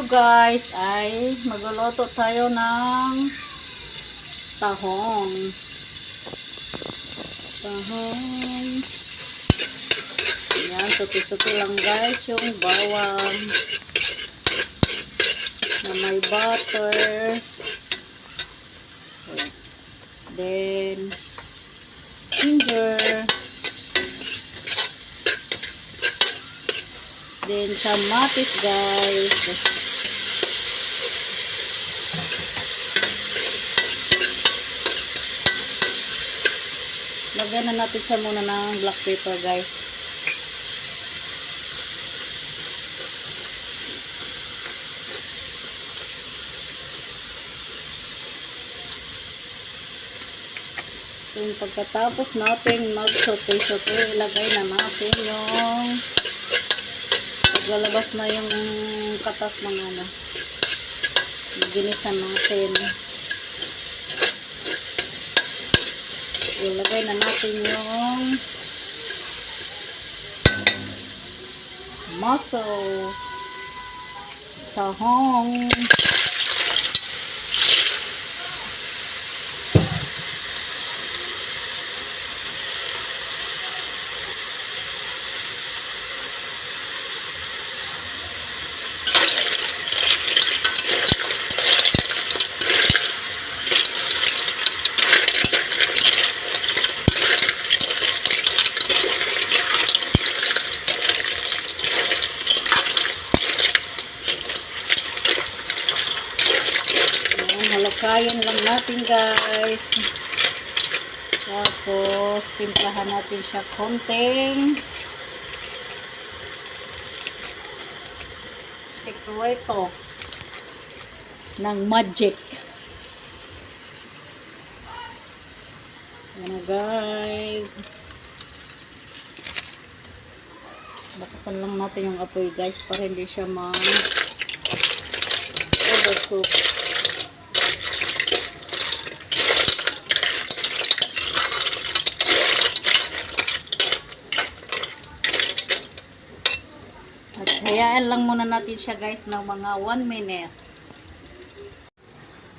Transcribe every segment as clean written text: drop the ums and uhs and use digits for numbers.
guys ay magluluto tayo ng tahong. Yan, tuti-tuti lang guys yung bawang na may butter. Then ginger. Then kamatis guys. Lagyan na natin siya muna ng black pepper guys. So, pagkatapos natin mag-saute-saute, ilagay na natin yung lalabas na yung katas ng ano. Ginisan natin. Ilagay na natin yung muscle, sahong, halakayan lang natin guys. Tapos timplahan natin siya konting sekreto ng magic. Yan na guys. Bakasan lang natin yung apoy guys para hindi siya overcook. At hayaan lang muna natin siya guys ng mga 1 minute.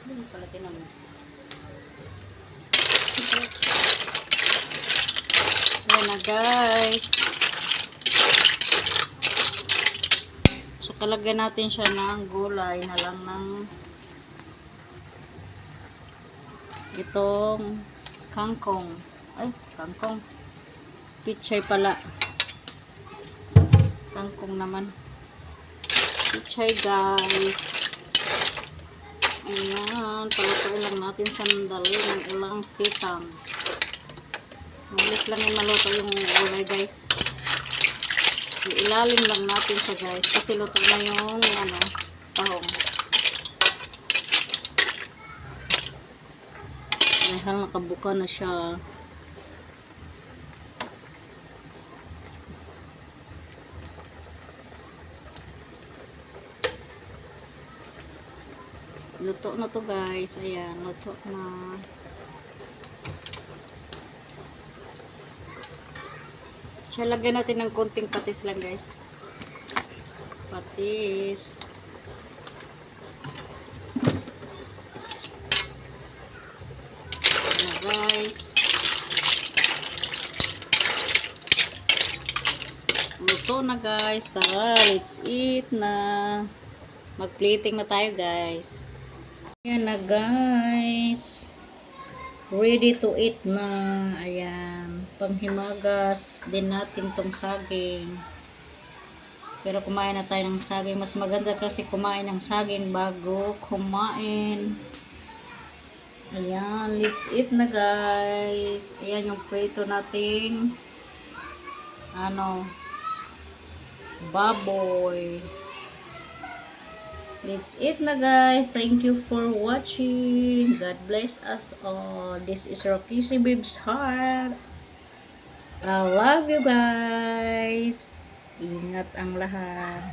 Hindi pala tinamay. Ayan na guys. So kalagyan natin siya ng gulay na lang ng itong kangkong. Ay, kangkong. Pichay pala. Kangkong naman. Pichay guys. Ayan. Palutuin lang natin sandali ng ilang seconds. Malis lang yung maluto yung gulay guys. Ilalim lang natin siya guys. Kasi luto na yung tahong. Dahil nakabuka na siya. Luto na to guys. Ayan, luto na. Siya, lagyan natin ng konting patis lang guys. Patis. Ayan guys. Luto na guys. Tara, let's eat na. Mag-plating na tayo guys. Ayan na guys. Ready to eat na. Ayan. Panghimagas din natin tong saging. Pero kumain na tayo ng saging. Mas maganda kasi kumain ng saging bago kumain. Ayan. Let's eat na guys. Ayan yung prito nating baboy. Let's eat na guys. Thank you for watching. God bless us all. This is Rokishy Bib's Heart. I love you guys. Ingat ang lahat.